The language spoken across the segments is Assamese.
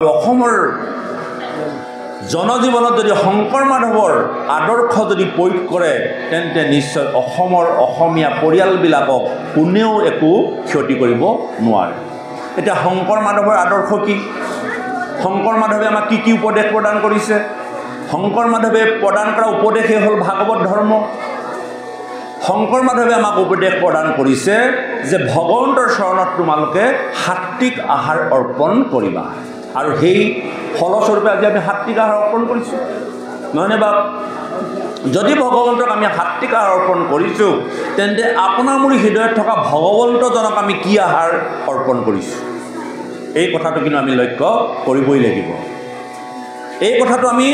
অসমৰ জনজীৱনত যদি শংকৰ মাধৱৰ আদৰ্শ যদি প্ৰয়োগ কৰে তেন্তে নিশ্চয় অসমৰ অসমীয়া পৰিয়ালবিলাকক কোনেও একো ক্ষতি কৰিব নোৱাৰে। এতিয়া শংকৰ মাধৱৰ আদৰ্শ কি? শংকৰ মাধৱে আমাক কি কি উপদেশ প্ৰদান কৰিছে? শংকৰ মাধৱে প্ৰদান কৰা উপদেশেই হ'ল ভাগৱত ধৰ্ম। শংকৰ মাধৱে আমাক উপদেশ প্ৰদান কৰিছে যে ভগৱন্তৰ চৰণত তোমালোকে সাত্বিক আহাৰ অৰ্পণ কৰিবা, আৰু সেই ফলস্বৰূপে আজি আমি সাত্বিক আহাৰ অৰ্পণ কৰিছোঁ, নহয়নে বাপ? যদি ভগৱন্তক আমি সাত্বিক আহাৰ অৰ্পণ কৰিছোঁ তেন্তে আপোনাৰ মোৰ হৃদয়ত থকা ভগৱন্তজনক আমি কি আহাৰ অৰ্পণ কৰিছোঁ, এই কথাটো কিন্তু আমি লক্ষ্য কৰিবই লাগিব। এই কথাটো আমি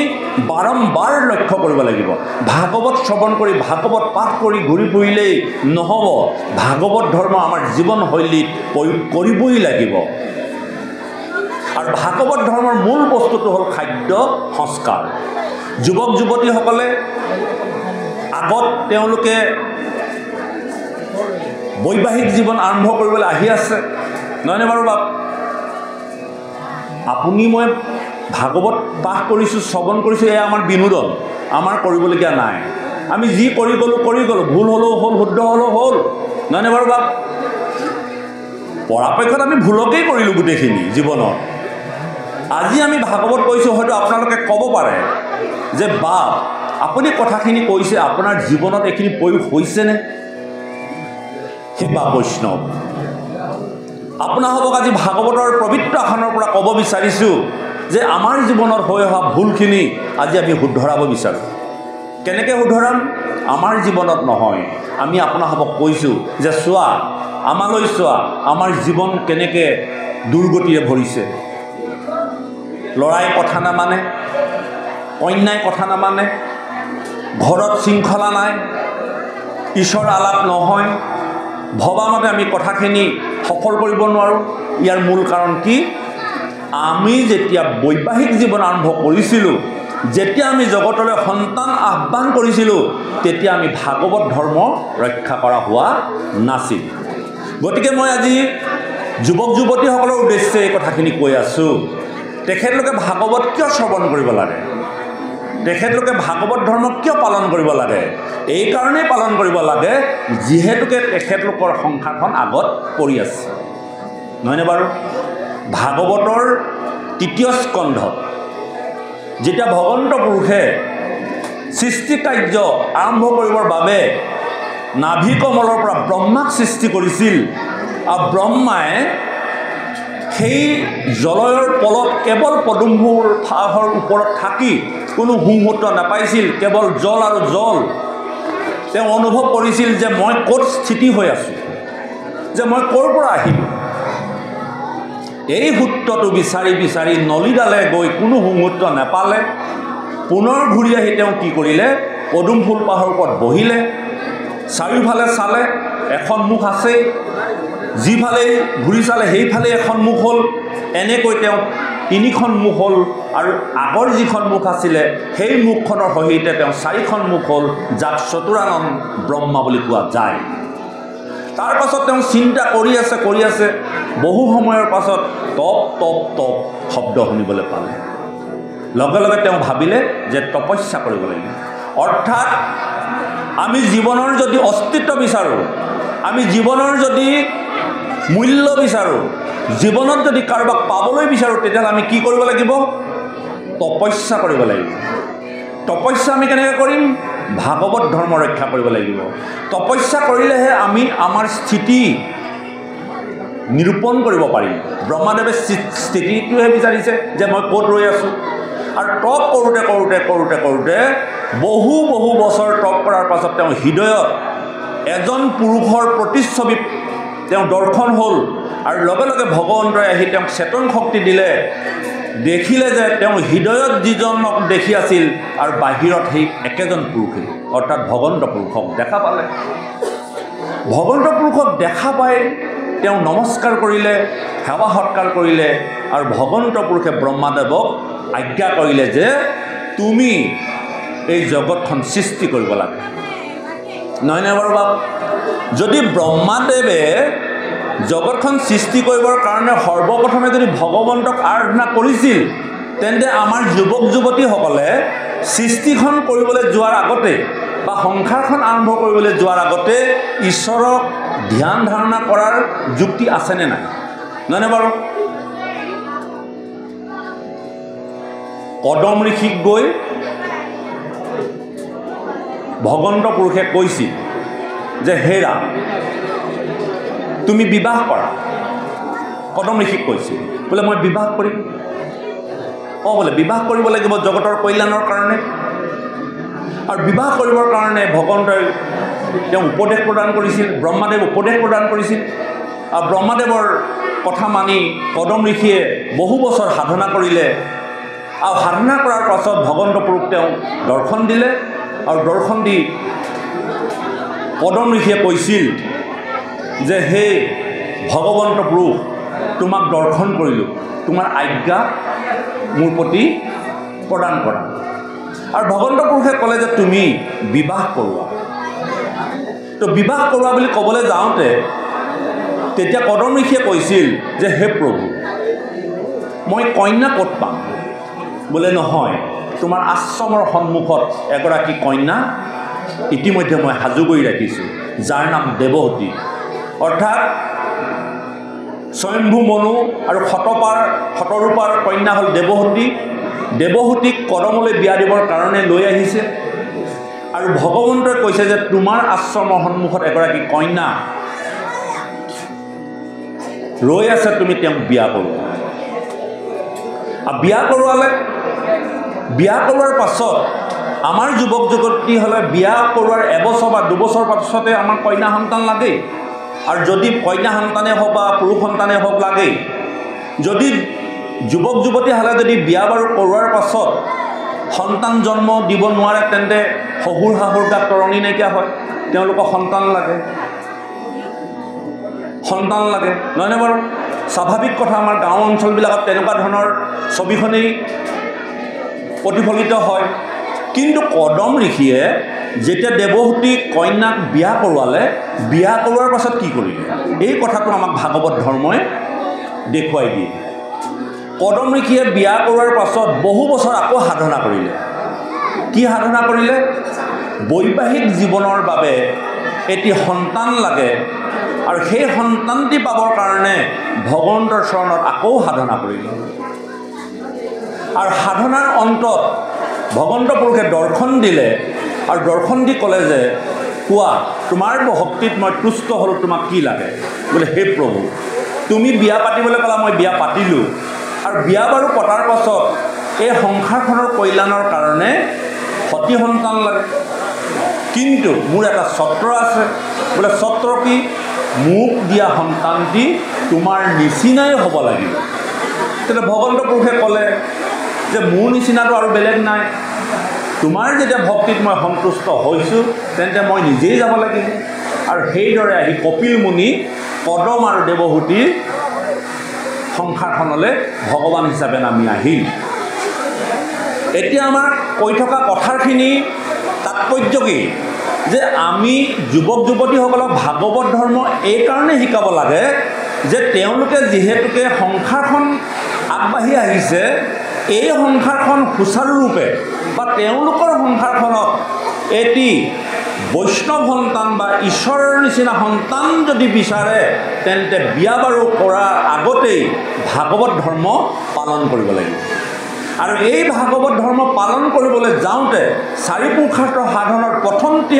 বাৰম্বাৰ লক্ষ্য কৰিব লাগিব। ভাগৱত শ্ৰৱণ কৰি ভাগৱত পাঠ কৰি ঘূৰি ফুৰিলেই নহ'ব, ভাগৱত ধৰ্ম আমাৰ জীৱনশৈলীত প্ৰয়োগ কৰিবই লাগিব। আৰু ভাগৱত ধৰ্মৰ মূল বস্তুটো হ'ল খাদ্য সংস্কাৰ। যুৱক যুৱতীসকলে আগত তেওঁলোকে বৈবাহিক জীৱন আৰম্ভ কৰিবলৈ আহি আছে, নহয়নে বাৰু বাপ? আপুনি মই ভাগৱত পাঠ কৰিছোঁ, শ্ৰৱণ কৰিছোঁ, এয়া আমাৰ বিনোদন, আমাৰ কৰিবলগীয়া নাই। আমি যি কৰি গ'লোঁ, ভুল হ'লেও হ'ল, শুদ্ধ হ'লেও হ'ল, নহয়নে বাৰু বাপ? পৰাপক্ষত আমি ভুলকেই কৰিলোঁ গোটেইখিনি জীৱনত। আজি আমি ভাগৱত কৈছোঁ, হয়তো আপোনালোকে ক'ব পাৰে যে বাপ আপুনি কথাখিনি কৈছে, আপোনাৰ জীৱনত এইখিনি প্ৰয়োগ হৈছেনে? সেই বা বৈষ্ণৱ আপোনালোকক আজি ভাগৱতৰ পবিত্ৰ আসনৰ পৰা ক'ব বিচাৰিছোঁ যে আমাৰ জীৱনত হৈ অহা ভুলখিনি আজি আমি শুধৰাব বিচাৰোঁ। কেনেকৈ শুধৰাম? আমাৰ জীৱনত নহয়, আমি আপোনালোকক কৈছোঁ যে চোৱা, আমালৈ চোৱা, আমাৰ জীৱন কেনেকৈ দুৰ্গতিৰে ভৰিছে। ল'ৰাই কথা নামানে, কন্যাই কথা নামানে, ঘৰত শৃংখলা নাই, ঈশ্বৰ আলাপ নহয়, ভবামতে আমি কথাখিনি সফল কৰিব নোৱাৰোঁ। ইয়াৰ মূল কাৰণ কি? আমি যেতিয়া বৈবাহিক জীৱন আৰম্ভ কৰিছিলোঁ, যেতিয়া আমি জগতলৈ সন্তান আহ্বান কৰিছিলোঁ, তেতিয়া আমি ভাগৱত ধৰ্ম ৰক্ষা কৰা হোৱা নাছিল। গতিকে মই আজি যুৱক যুৱতীসকলৰ উদ্দেশ্যে এই কথাখিনি কৈ আছোঁ। তেখেতলোকে ভাগৱত কিয় শ্ৰৱণ কৰিব লাগে? তেখেতলোকে ভাগৱত ধৰ্ম কিয় পালন কৰিব লাগে? এই কাৰণেই পালন কৰিব লাগে যিহেতুকে তেখেতলোকৰ সংসাৰখন আগত পৰি আছে, নহয়নে বাৰু? ভাগৱতৰ ৩য় স্কন্ধত যেতিয়া ভগৱন্ত পুৰুষে সৃষ্টি কাৰ্য আৰম্ভ কৰিবৰ বাবে নাভি কমলৰ পৰা ব্ৰহ্মাক সৃষ্টি কৰিছিল, আৰু ব্ৰহ্মাই সেই জলয়ৰ পলত কেৱল পদুম্ভুৰ ফাহৰ ওপৰত থাকি কোনো মুহূৰ্ত নাপাইছিল, কেৱল জল আৰু জল। তেওঁ অনুভৱ কৰিছিল যে মই ক'ত স্থিতি হৈ আছোঁ, যে মই ক'ৰ পৰা আহিলোঁ। এই সূত্ৰটো বিচাৰি বিচাৰি নলীডালে গৈ কোনো মুহূৰ্ত নাপালে। পুনৰ ঘূৰি আহি তেওঁ কি কৰিলে? পদুম ফুল পাহৰ ওপৰত বহিলে, চাৰিওফালে চালে, এখন মুখ আছেই, যিফালেই ঘূৰি চালে সেইফালে এখন মুখ হ'ল। এনেকৈ তেওঁ 3খন মুখ হ'ল, আৰু আগৰ যিখন মুখ আছিলে সেই মুখখনৰ সহিতে তেওঁ 4খন মুখ হ'ল, যাক চতুৰানন ব্ৰহ্মা বুলি কোৱা যায়। তাৰ পাছত তেওঁ চিন্তা কৰি আছে, বহু সময়ৰ পাছত টপ টপ টপ শব্দ শুনিবলৈ পালে। লগে লগে তেওঁ ভাবিলে যে তপস্যা কৰিব লাগিব। অৰ্থাৎ আমি জীৱনৰ যদি অস্তিত্ব বিচাৰোঁ, আমি জীৱনৰ যদি মূল্য বিচাৰোঁ, জীৱনত যদি কাৰোবাক পাবলৈ বিচাৰোঁ, তেতিয়াহ'লে আমি কি কৰিব লাগিব? তপস্যা কৰিব লাগিব। তপস্যা আমি কেনেকৈ কৰিম? ভাগৱত ধৰ্ম ৰক্ষা কৰিব লাগিব। তপস্যা কৰিলেহে আমি আমাৰ স্থিতি নিৰূপণ কৰিব পাৰিম। ব্ৰহ্মাদেৱে স্থিতিটোহে বিচাৰিছে যে মই ক'ত ৰৈ আছোঁ। আৰু তপ কৰোঁতে বহু বছৰ তপ কৰাৰ পাছত তেওঁ হৃদয়ত এজন পুৰুষৰ প্ৰতিচ্ছবি তেওঁ দৰ্শন হ'ল, আৰু লগে লগে ভগৱন্তই আহি তেওঁক চেতন শক্তি দিলে। দেখিলে যে তেওঁ হৃদয়ত যিজনক দেখি আছিল আৰু বাহিৰত সেই একেজন পুৰুষেই, অৰ্থাৎ ভগৱন্ত পুৰুষক দেখা পালে। ভগৱন্ত পুৰুষক দেখা পাই তেওঁ নমস্কাৰ কৰিলে, সেৱা সৎকাৰ কৰিলে, আৰু ভগৱন্ত পুৰুষে ব্ৰহ্মাদেৱক আজ্ঞা কৰিলে যে তুমি এই জগতখন সৃষ্টি কৰিব লাগে, নহয়নে বাৰু বাপ? যদি ব্ৰহ্মাদেৱে জগতখন সৃষ্টি কৰিবৰ কাৰণে সৰ্বপ্ৰথমে যদি ভগৱন্তক আৰাধনা কৰিছিল তেন্তে আমাৰ যুৱক যুৱতীসকলে সৃষ্টিখন কৰিবলৈ যোৱাৰ আগতে বা সংসাৰখন আৰম্ভ কৰিবলৈ যোৱাৰ আগতে ঈশ্বৰক ধ্যান ধাৰণা কৰাৰ যুক্তি আছেনে নাই নহয়নে বাৰু কদম ঋষিক গৈ ভগৱন্ত পুৰুষে কৈছিল যে হে ৰাম তুমি বিবাহ কৰা কদম ঋষিক কৈছিল বোলে মই বিবাহ কৰিম বোলে বিবাহ কৰিব লাগিব জগতৰ কল্যাণৰ কাৰণে আৰু বিবাহ কৰিবৰ কাৰণে ভগৱন্তই তেওঁ উপদেশ প্ৰদান কৰিছিল ব্ৰহ্মাদেৱ উপদেশ প্ৰদান কৰিছিল আৰু ব্ৰহ্মাদেৱৰ কথা মানি কদম ঋষিয়ে বহু বছৰ সাধনা কৰিলে আৰু সাধনা কৰাৰ পাছত ভগৱন্ত পুৰুষ তেওঁ দৰ্শন দিলে আৰু দৰ্শন দি কদম ঋষিয়ে কৈছিল যে হে ভগৱন্ত পুৰুষ তোমাক দৰ্শন কৰিলোঁ তোমাৰ আজ্ঞা মোৰ প্ৰতি প্ৰদান কৰা আৰু ভগৱন্ত পুৰুষে ক'লে যে তুমি বিবাহ কৰোৱা তো বিবাহ কৰোৱা বুলি ক'বলৈ যাওঁতে তেতিয়া কদম ঋষিয়ে কৈছিল যে হে প্ৰভু মই কন্যা ক'ত পাম বোলে নহয় তোমাৰ আশ্ৰমৰ সন্মুখত এগৰাকী কন্যা ইতিমধ্যে মই সাজু কৰি ৰাখিছোঁ যাৰ নাম দেৱহতী অৰ্থাৎ স্বয়ম্ভু মনু আৰু শতৰূপাৰ কন্যা হ'ল দেৱহতীক কদমলৈ বিয়া দিবৰ কাৰণে লৈ আহিছে আৰু ভগৱন্তই কৈছে যে তোমাৰ আশ্ৰমৰ সন্মুখত এগৰাকী কন্যা ৰৈ আছে তুমি তেওঁক বিয়া কৰোৱা আৰু বিয়া কৰোৱাৰ পাছত আমাৰ যুৱক যুৱতী হ'লে বিয়া কৰোৱাৰ এবছৰ বা দুবছৰ পাছতে আমাৰ কন্যা সন্তান লাগেই আৰু যদি কন্যা সন্তানে হওক বা পুৰুষ সন্তানে হওক লাগেই যদি যুৱক যুৱতী হ'লে যদি বিয়া বাৰু কৰোৱাৰ পাছত সন্তান জন্ম দিব নোৱাৰে তেন্তে শহুৰ শাহুৰ গাত তৰণি নাইকিয়া হয় তেওঁলোকক সন্তান লাগে নহয়নে বাৰু স্বাভাৱিক কথা আমাৰ গাঁও অঞ্চলবিলাকত তেনেকুৱা ধৰণৰ ছবিখনেই প্ৰতিফলিত হয় কিন্তু কদম ঋষিয়ে যেতিয়া দেৱহতী কন্যাক বিয়া কৰোৱালে বিয়া কৰোৱাৰ পাছত কি কৰিলে এই কথাটো আমাক ভাগৱত ধৰ্মই দেখুৱাই দিয়ে কদম ঋষিয়ে বিয়া কৰোৱাৰ পাছত বহু বছৰ আকৌ সাধনা কৰিলে কি সাধনা কৰিলে বৈবাহিক জীৱনৰ বাবে এটি সন্তান লাগে আৰু সেই সন্তানটি পাবৰ কাৰণে ভগৱন্তৰ চৰণত আকৌ সাধনা কৰিলে আৰু সাধনাৰ অন্তত ভগৱন্ত পুৰুষে দৰ্শন দিলে আৰু দৰ্শন দি ক'লে যে কোৱা তোমাৰ ভক্তিত মই তুষ্ট হ'লোঁ তোমাক কি লাগে বোলে হে প্ৰভু তুমি বিয়া পাতিবলৈ ক'লা মই বিয়া পাতিলোঁ আৰু বিয়া বাৰু পতাৰ পাছত এই সংসাৰখনৰ কল্যাণৰ কাৰণে সতী সন্তান লাগে কিন্তু মোৰ এটা চত্ৰ আছে বোলে চত্ৰ কি মোক দিয়া সন্তানটি তোমাৰ নিচিনাই হ'ব লাগিব তেতিয়া ভগৱন্ত পুৰুষে ক'লে যে মোৰ নিচিনাটো আৰু বেলেগ নাই তোমাৰ যেতিয়া ভক্তিত মই সন্তুষ্ট হৈছোঁ তেন্তে মই নিজেই যাব লাগিব আৰু সেইদৰে আহি কপিল মুনি কদম আৰু দেৱহতীৰ সংসাৰখনলৈ ভগৱান হিচাপে নামি আহিল এতিয়া আমাৰ কৈ থকা কথাখিনি তাৎপৰ্য কি যে আমি যুৱক যুৱতীসকলক ভাগৱত ধৰ্ম এইকাৰণে শিকাব লাগে যে তেওঁলোকে যিহেতুকে সংসাৰখন আগবাঢ়ি আহিছে এই সংসাৰখন সুচাৰুৰূপে বা তেওঁলোকৰ সংসাৰখনত এটি বৈষ্ণৱ সন্তান বা ঈশ্বৰৰ নিচিনা সন্তান যদি বিচাৰে তেন্তে বিয়া বাৰু কৰাৰ আগতেই ভাগৱত ধৰ্ম পালন কৰিব লাগিব আৰু এই ভাগৱত ধৰ্ম পালন কৰিবলৈ যাওঁতে চাৰি পুৰুষাৰ্থ সাধনৰ প্ৰথমটি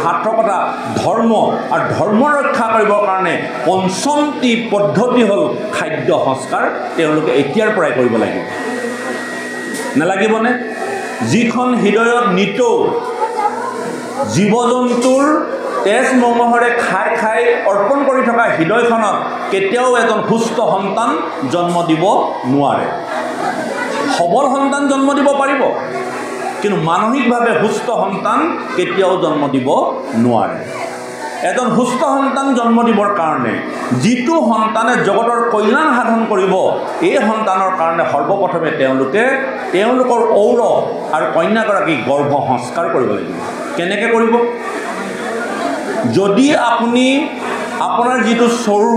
সাৰ্থকতা ধৰ্ম আৰু ধৰ্ম ৰক্ষা কৰিবৰ কাৰণে পঞ্চমটি পদ্ধতি হ'ল খাদ্য সংস্কাৰ তেওঁলোকে এতিয়াৰ পৰাই কৰিব লাগিব নালাগিবনে যিখন হৃদয়ত নিতৌ জীৱ জন্তুৰ তেজ মঙহৰে খাই খাই অৰ্পণ কৰি থকা হৃদয়খনত কেতিয়াও এজন সুস্থ সন্তান জন্ম দিব নোৱাৰে সবল সন্তান জন্ম দিব পাৰিব কিন্তু মানসিকভাৱে সুস্থ সন্তান কেতিয়াও জন্ম দিব নোৱাৰে এজন সুস্থ সন্তান জন্ম দিবৰ কাৰণে যিটো সন্তানে জগতৰ কল্যাণ সাধন কৰিব এই সন্তানৰ কাৰণে সৰ্বপ্ৰথমে তেওঁলোকৰ ঔৰ আৰু কন্যাগৰাকীক গৰ্ভ সংস্কাৰ কৰিব লাগিব কেনেকৈ কৰিব যদি আপুনি আপোনাৰ যিটো চৰু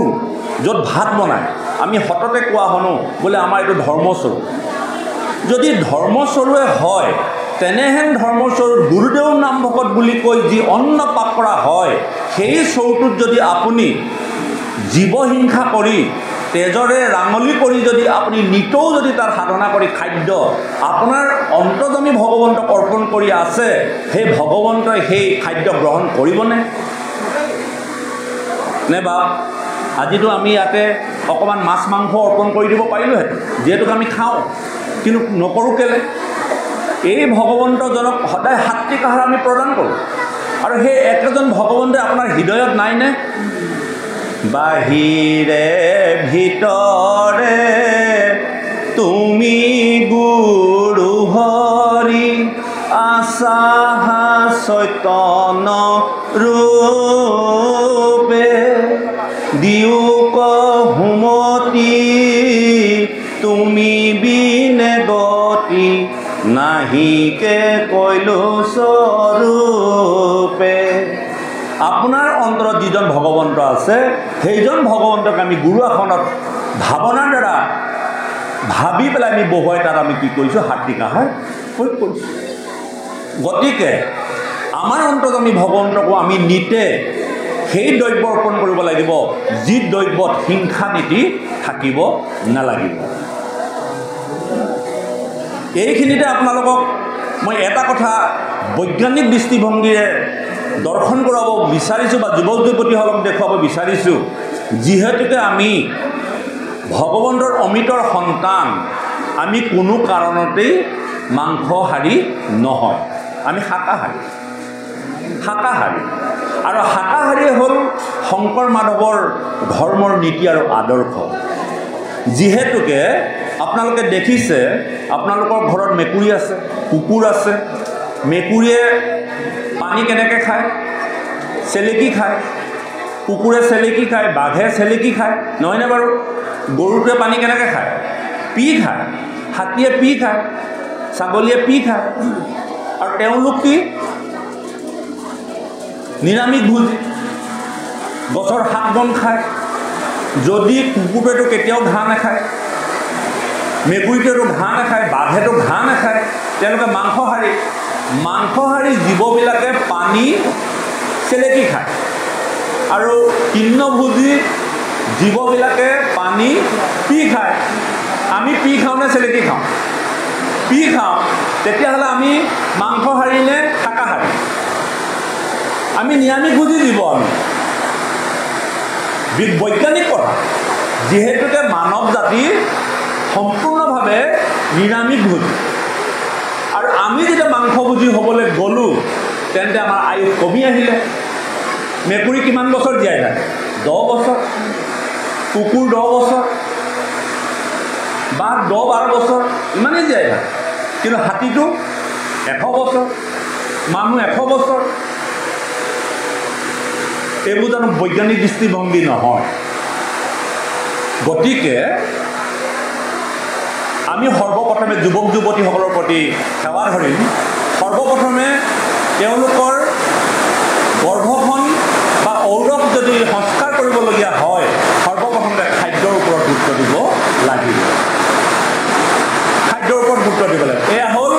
য'ত ভাত বনায়, আমি সততে কোৱা শুনো বোলে আমাৰ এইটো ধৰ্মচৰু। যদি ধৰ্মচৰুৱে হয়, তেনেহেন ধৰ্মচৰুত গুৰুদেৱ নামভকত বুলি কৈ যি অন্ন পাক কৰা হয়, সেই চৰুটোত যদি আপুনি জীৱহিংসা কৰি তেজৰে ৰাঙলী কৰি যদি আপুনি নিতৌ যদি তাৰ সাধনা কৰি খাদ্য আপোনাৰ অন্তৰ্যামী ভগৱন্তক অৰ্পণ কৰি আছে, সেই ভগৱন্তই সেই খাদ্য গ্ৰহণ কৰিবনে? নে বা আজিতো আমি ইয়াতে অকণমান মাছ মাংস অৰ্পণ কৰি দিব পাৰিলোহেঁতেন, যিহেতুকে আমি খাওঁ, কিন্তু নকৰোঁ কেলে? এই ভগৱন্তজনক সদায় সাত্বিক আহাৰ আমি প্ৰদান কৰোঁ, আৰু সেই একেজন ভগৱন্তে আপোনাৰ হৃদয়ত নাইনে? বাহিৰে ভিতৰে তুমি গুৰু হৰি আছাহা চৈতন্য ৰূপে দিয়োক হুমতি তুমি বিনে গতি নাহিকে কৈলো স্বৰূপে। আপোনাৰ অন্তৰত যিজন ভগৱন্ত আছে, সেইজন ভগৱন্তক আমি গুৰু আসনত ভাৱনাৰ দ্বাৰা ভাবি পেলাই আমি বহুৱাই তাত আমি কি কৰিছোঁ? সাত্বিক আহাৰ প্ৰয়োগ কৰিছোঁ। গতিকে আমাৰ অন্তৰ্যামী ভগৱন্তকো আমি নিতে সেই দ্ৰব্য অৰ্পণ কৰিব লাগিব, যি দ্ৰব্যত হিংসা নীতি থাকিব নালাগিব। এইখিনিতে আপোনালোকক মই এটা কথা বৈজ্ঞানিক দৃষ্টিভংগীৰে দৰ্শন কৰাব বিচাৰিছোঁ বা যুৱক যুৱতীসকলক দেখুৱাব বিচাৰিছোঁ। যিহেতুকে আমি ভগৱন্তৰ অমৃতৰ সন্তান, আমি কোনো কাৰণতেই মাংসহাৰী নহয়, আমি শাকাহাৰী। আৰু শাকাহাৰীয়ে হ'ল শংকৰ মাধৱৰ ধৰ্মৰ নীতি আৰু আদৰ্শ। যিহেতুকে আপোনালোকে দেখিছে, আপোনালোকৰ ঘৰত মেকুৰী আছে, কুকুৰ আছে। মেকুৰীয়ে পানী কেনেকৈ খায়? চেলেকি খায়। কুকুৰে চেলেকি খায়, বাঘে চেলেকি খায়, নহয়নে বাৰু? গৰুটোৱে পানী কেনেকৈ খায়? পি খায়। হাতীয়ে পি খায়, ছাগলীয়ে পি খায়। আৰু তেওঁলোক কি? নিৰামিষ ভোজী, গছৰ শাক বন খায়। যদি কুকুৰটোৱেতো কেতিয়াও ঘাঁহ নাখায়, মেকুৰীটোৱেতো ঘাঁহ নাখায়, বাঘেতো ঘাঁহ নাখায়, তেওঁলোকে মাংসহাৰী জীৱবিলাকে পানী চেলেকি খায়। আৰু তৃণভোজী জীৱবিলাকে পানী পি খায়। আমি পি খাওঁ নে চেলেকি খাওঁ? পি খাওঁ। তেতিয়াহ'লে আমি মাংসহাৰী নে শাকাহাৰী? আমি নিৰামিষভোজী জীৱ। আমি বৈজ্ঞানিক কথা, যিহেতুকে মানৱ জাতি সম্পূৰ্ণভাৱে নিৰামিষভোজী, আৰু আমি যেতিয়া মাংসভোজী হ'বলৈ গ'লোঁ, তেন্তে আমাৰ আয়ুস কমি আহিলে। মেকুৰী কিমান বছৰ জীয়াই থাকে? 10 বছৰ। কুকুৰ 10 বছৰ, বাঘ 10-12 বছৰ, ইমানেই জীয়াই থাকে। কিন্তু হাতীটো 100 বছৰ, মানুহ 100 বছৰ। এইবোৰ জানো বৈজ্ঞানিক দৃষ্টিভংগী নহয়? গতিকে আমি সৰ্বপ্ৰথমে যুৱক যুৱতীসকলৰ প্ৰতি সেৱা ধৰিম। সৰ্বপ্ৰথমে তেওঁলোকৰ গৰ্ভখন বা ঔৰস যদি সংস্কাৰ কৰিবলগীয়া হয়, সৰ্বপ্ৰথমে খাদ্যৰ ওপৰত গুৰুত্ব দিব লাগিব। খাদ্যৰ ওপৰত গুৰুত্ব দিব লাগিব। এয়া হ'ল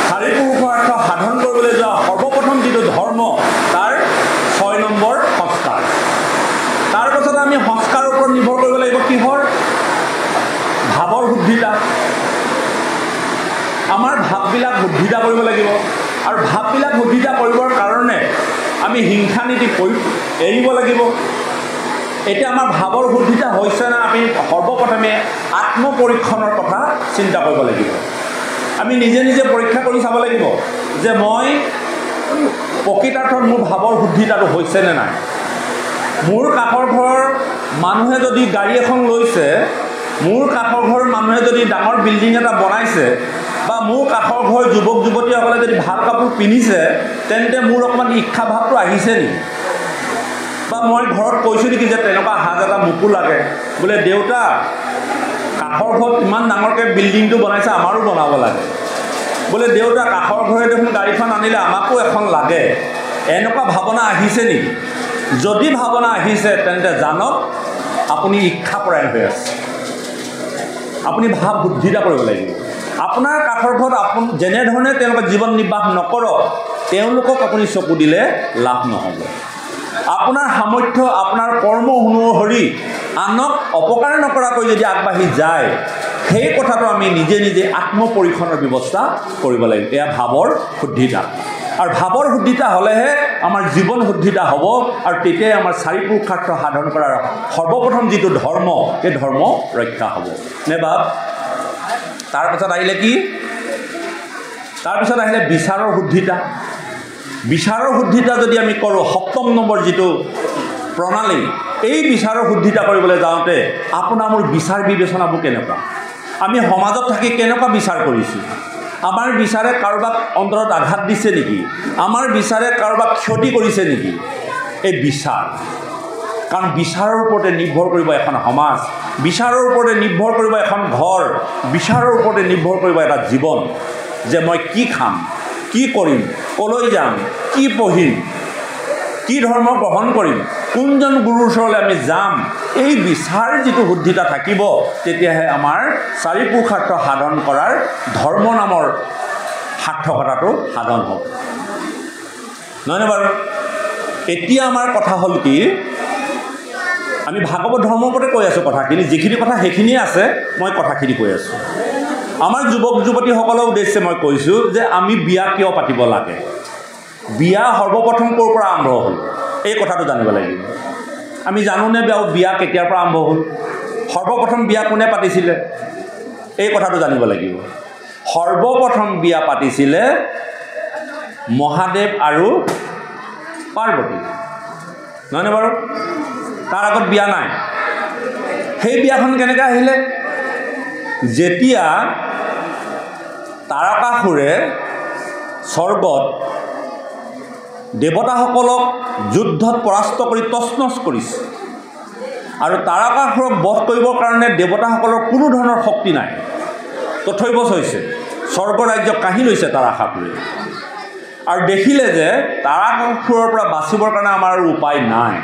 শাৰী পুৰুষাৰ্থ সাধন কৰিবলৈ যোৱা সৰ্বপ্ৰথম যিটো ধৰ্ম, তাৰ 6 নম্বৰ সংস্কাৰ। তাৰপাছত আমি সংস্কাৰৰ ওপৰত নিৰ্ভৰ কৰিব লাগিব কিহৰ? ভাৱৰ শুদ্ধিতা। আমাৰ ভাৱবিলাক শুদ্ধিতা কৰিব লাগিব। আৰু ভাৱবিলাক শুদ্ধিতা কৰিবৰ কাৰণে আমি হিংসা নীতি এৰিব লাগিব। এতিয়া আমাৰ ভাৱৰ শুদ্ধিতা হৈছে না? আমি সৰ্বপ্ৰথমে আত্মপৰীক্ষণৰ কথা চিন্তা কৰিব লাগিব। আমি নিজে নিজে পৰীক্ষা কৰি চাব লাগিব যে মই প্ৰকৃতাৰ্থত মোৰ ভাৱৰ শুদ্ধিতাটো হৈছেনে নাই। মোৰ কাষৰ ঘৰৰ মানুহে যদি গাড়ী এখন লৈছে, মোৰ কাষৰ ঘৰৰ মানুহে যদি ডাঙৰ বিল্ডিং এটা বনাইছে, বা মোৰ কাষৰ ঘৰৰ যুৱক যুৱতীসকলে যদি ভাল কাপোৰ পিন্ধিছে, তেন্তে মোৰ অকণমান ঈৰ্ষা ভাৱটো আহিছে নেকি? বা মই ঘৰত কৈছোঁ নেকি যে তেনেকুৱা সাজ এটা মোকো লাগে? বোলে দেউতা, কাষৰ ঘৰত ইমান ডাঙৰকৈ বিল্ডিংটো বনাইছে, আমাৰো বনাব লাগে। বোলে দেউতা, কাষৰ ঘৰে দেখোন গাড়ীখন আনিলে, আমাকো এখন লাগে। এনেকুৱা ভাৱনা আহিছে নেকি? যদি ভাৱনা আহিছে তেন্তে জানক আপুনি ইচ্ছাপৰায়ণ হৈ আছে। আপুনি ভাৱ বুদ্ধিতা কৰিব লাগিব। আপোনাৰ কাষৰ ঘৰত আপুনি যেনেধৰণে তেওঁলোকে জীৱন নিৰ্বাহ নকৰক, তেওঁলোকক আপুনি চকু দিলে লাভ নহ'ব। আপোনাৰ সামৰ্থ্য, আপোনাৰ কৰ্ম অনুসৰি আনক অপকাৰ নকৰাকৈ যদি আগবাঢ়ি যায়, সেই কথাটো আমি নিজে নিজে আত্মপৰীক্ষণৰ ব্যৱস্থা কৰিব লাগিব। এয়া ভাৱৰ শুদ্ধিতা। আৰু ভাৱৰ শুদ্ধিতা হ'লেহে আমাৰ জীৱন শুদ্ধিতা হ'ব, আৰু তেতিয়াই আমাৰ চাৰি পুৰুষাৰ্থ সাধন কৰাৰ সৰ্বপ্ৰথম যিটো ধৰ্ম, সেই ধৰ্ম ৰক্ষা হ'ব। নে বাপ? তাৰপিছত আহিলে কি? তাৰপিছত আহিলে বিচাৰৰ শুদ্ধিতা। বিচাৰৰ শুদ্ধিতা যদি আমি কৰোঁ, সপ্তম নম্বৰ যিটো প্ৰণালী, এই বিচাৰৰ শুদ্ধিতা কৰিবলৈ যাওঁতে আপোনাৰ মোৰ বিচাৰ বিবেচনাবোৰ কেনেকুৱা? আমি সমাজত থাকি কেনেকুৱা বিচাৰ কৰিছোঁ? আমাৰ বিচাৰে কাৰোবাক অন্তৰত আঘাত দিছে নেকি? আমাৰ বিচাৰে কাৰোবাক ক্ষতি কৰিছে নেকি? এই বিচাৰ, কাৰণ বিচাৰৰ ওপৰতে নিৰ্ভৰ কৰিব এখন সমাজ, বিচাৰৰ ওপৰতে নিৰ্ভৰ কৰিব এখন ঘৰ, বিচাৰৰ ওপৰতে নিৰ্ভৰ কৰিব এটা জীৱন। যে মই কি খাম, কি কৰিম, ক'লৈ যাম, কি পঢ়িম, কি ধৰ্ম গ্ৰহণ কৰিম, কোনজন গুৰুৰ ওচৰলৈ আমি যাম, এই বিচাৰ যিটো শুদ্ধিতা থাকিব, তেতিয়াহে আমাৰ চাৰি পুৰুষাৰ্থ সাধন কৰাৰ ধৰ্ম নামৰ সাৰ্থকতাটো সাধন হ'ব। নহয়নে বাৰু? এতিয়া আমাৰ কথা হ'ল কি, আমি ভাগৱত ধৰ্মৰ ওপৰতে কৈ আছোঁ কথাখিনি, যিখিনি কথা সেইখিনিয়ে আছে, মই কথাখিনি কৈ আছোঁ। আমাৰ যুৱক যুৱতীসকলৰ উদ্দেশ্যে মই কৈছোঁ যে আমি বিয়া কিয় পাতিব লাগে, বিয়া সৰ্বপ্ৰথম ক'ৰ পৰা আৰম্ভ হ'ল, এই কথাটো জানিব লাগিব। আমি জানোনে বিয়া কেতিয়াৰ পৰা আৰম্ভ হ'ল? সৰ্বপ্ৰথম বিয়া কোনে পাতিছিলে, এই কথাটো জানিব লাগিব। সৰ্বপ্ৰথম বিয়া পাতিছিলে মহাদেৱ আৰু পাৰ্বতী, নহয়নে বাৰু? তাৰ আগত বিয়া নাই। সেই বিয়াখন কেনেকৈ আহিলে? যেতিয়া তাৰকাসুৰে স্বৰ্গত দেৱতাসকলক যুদ্ধত পৰাস্ত কৰি তছনছ কৰিছে, আৰু তাৰকাসুৰক বধ কৰিবৰ কাৰণে দেৱতাসকলৰ কোনো ধৰণৰ শক্তি নাই, তথৈবচ হৈছে, স্বৰ্গ ৰাজ্য কাঢ়ি লৈছে তাৰকাসুৰে। আৰু দেখিলে যে তাৰকাসুৰৰ পৰা বাচিবৰ কাৰণে আমাৰ উপায় নাই,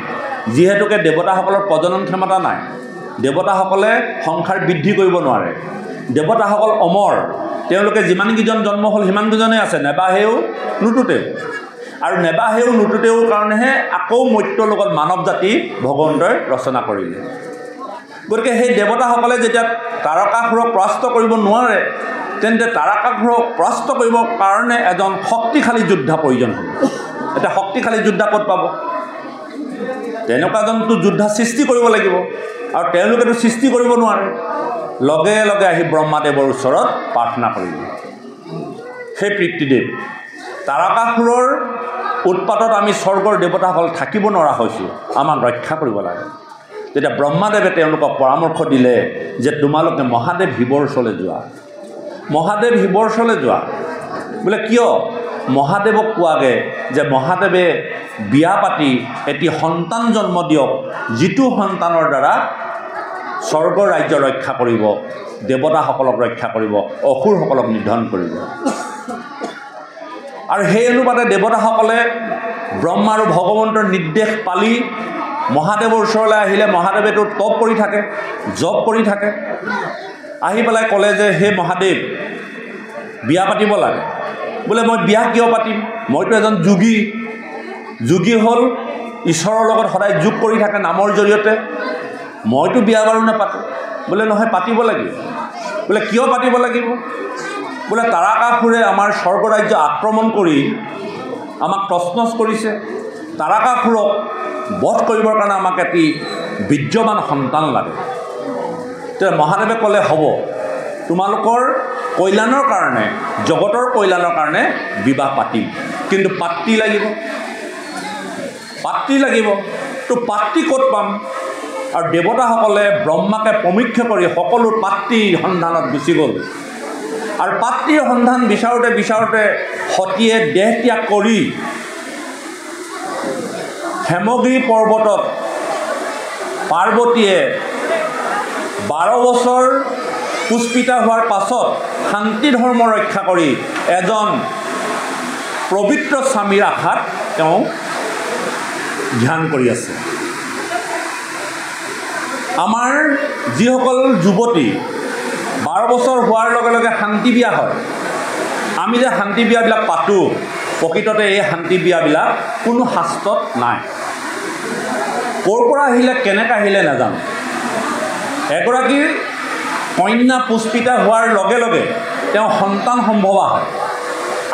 যিহেতুকে দেৱতাসকলৰ প্ৰজনন ক্ষমতা নাই, দেৱতাসকলে সংসাৰ বৃদ্ধি কৰিব নোৱাৰে, দেৱতাসকল অমৰ, তেওঁলোকে যিমানকেইজন জন্ম হ'ল সিমানকেইজনেই আছে, নেবাহেও নুটুতেও। আৰু নেবাহেও নুটুতেও কাৰণেহে আকৌ মৰ্ত্যৰ লগত মানৱ জাতি ভগৱন্তই ৰচনা কৰিলে। গতিকে সেই দেৱতাসকলে যেতিয়া তাৰকাসুৰক পৰাস্ত কৰিব নোৱাৰে, তেন্তে তাৰকাসুৰক পৰাস্ত কৰিবৰ কাৰণে এজন শক্তিশালী যোদ্ধা প্ৰয়োজন হ'ব। এতিয়া শক্তিশালী যোদ্ধা ক'ত পাব? তেনেকুৱা এজনটো যোদ্ধা সৃষ্টি কৰিব লাগিব, আৰু তেওঁলোকেতো সৃষ্টি কৰিব নোৱাৰে। লগে লগে আহি ব্ৰহ্মাদেৱৰ ওচৰত প্ৰাৰ্থনা কৰিলে, সেই পিতৃদেৱ, তাৰকাসুৰৰ উৎপাতত আমি স্বৰ্গৰ দেৱতাসকল থাকিব নোৱাৰা হৈছোঁ, আমাক ৰক্ষা কৰিব লাগে। তেতিয়া ব্ৰহ্মাদেৱে তেওঁলোকক পৰামৰ্শ দিলে যে তোমালোকে মহাদেৱ শিৱৰ ওচৰলৈ যোৱা, মহাদেৱ শিৱৰ ওচৰলৈ যোৱা। বোলে কিয়? মহাদেৱক কোৱাগে যে মহাদেৱে বিয়া পাতি এটি সন্তান জন্ম দিয়ক, যিটো সন্তানৰ দ্বাৰা স্বৰ্গ ৰাজ্য ৰক্ষা কৰিব, দেৱতাসকলক ৰক্ষা কৰিব, অসুৰসকলক নিধন কৰিব। আৰু সেই অনুপাতে দেৱতাসকলে ব্ৰহ্মা আৰু ভগৱন্তৰ নিৰ্দেশ পালি মহাদেৱৰ ওচৰলৈ আহিলে। মহাদেৱেতো তপ কৰি থাকে, জপ কৰি থাকে। আহি পেলাই ক'লে যে হে মহাদেৱ, বিয়া পাতিব লাগে। বোলে মই বিয়া কিয় পাতিম? মইতো এজন যোগী, যোগী হ'ল ঈশ্বৰৰ লগত সদায় যোগ কৰি থাকে নামৰ জৰিয়তে, মইতো বিয়া বাৰু নাপাতোঁ। বোলে নহয়, পাতিব লাগিব। বোলে কিয় পাতিব লাগিব? বোলে তাৰকাসুৰে আমাৰ স্বৰ্গ ৰাজ্য আক্ৰমণ কৰি আমাক তছনছ কৰিছে, তাৰকাসুৰক বধ কৰিবৰ কাৰণে আমাক এটি বীৰ্যৱান সন্তান লাগে। তেতিয়া মহাদেৱে ক'লে হ'ব, তোমালোকৰ কল্যাণৰ কাৰণে, জগতৰ কল্যাণৰ কাৰণে বিবাহ পাতিম, কিন্তু পাত্ৰী লাগিব, পাত্ৰী লাগিব। তো পাত্ৰী ক'ত পাম? আৰু দেৱতাসকলে ব্ৰহ্মাকে সমীক্ষ কৰি সকলো পাত্ৰীৰ সন্ধানত গুচি গ'ল। আৰু পাত্ৰীৰ সন্ধান বিচাৰোঁতে বিচাৰোঁতে সতীয়ে দেহ ত্যাগ কৰি হেমগিৰি পৰ্বতত পাৰ্বতীয়ে 12 বছৰ পুষ্পিতা হোৱাৰ পাছত শান্তি ধৰ্ম ৰক্ষা কৰি এজন পবিত্ৰ স্বামীৰ আশাত তেওঁ ধ্যান কৰি আছে। আমাৰ যিসকল যুৱতী 12 বছৰ হোৱাৰ লগে লগে শান্তি বিয়া হয়, আমি যে শান্তি বিয়াবিলাক পাতোঁ, প্ৰকৃততে এই শান্তি বিয়াবিলাক কোনো শাস্ত্ৰত নাই। ক'ৰ পৰা আহিলে, কেনেকৈ আহিলে নাজানো। এগৰাকী কন্যা পুষ্পিতা হোৱাৰ লগে লগে তেওঁ সন্তান সম্ভৱা হয়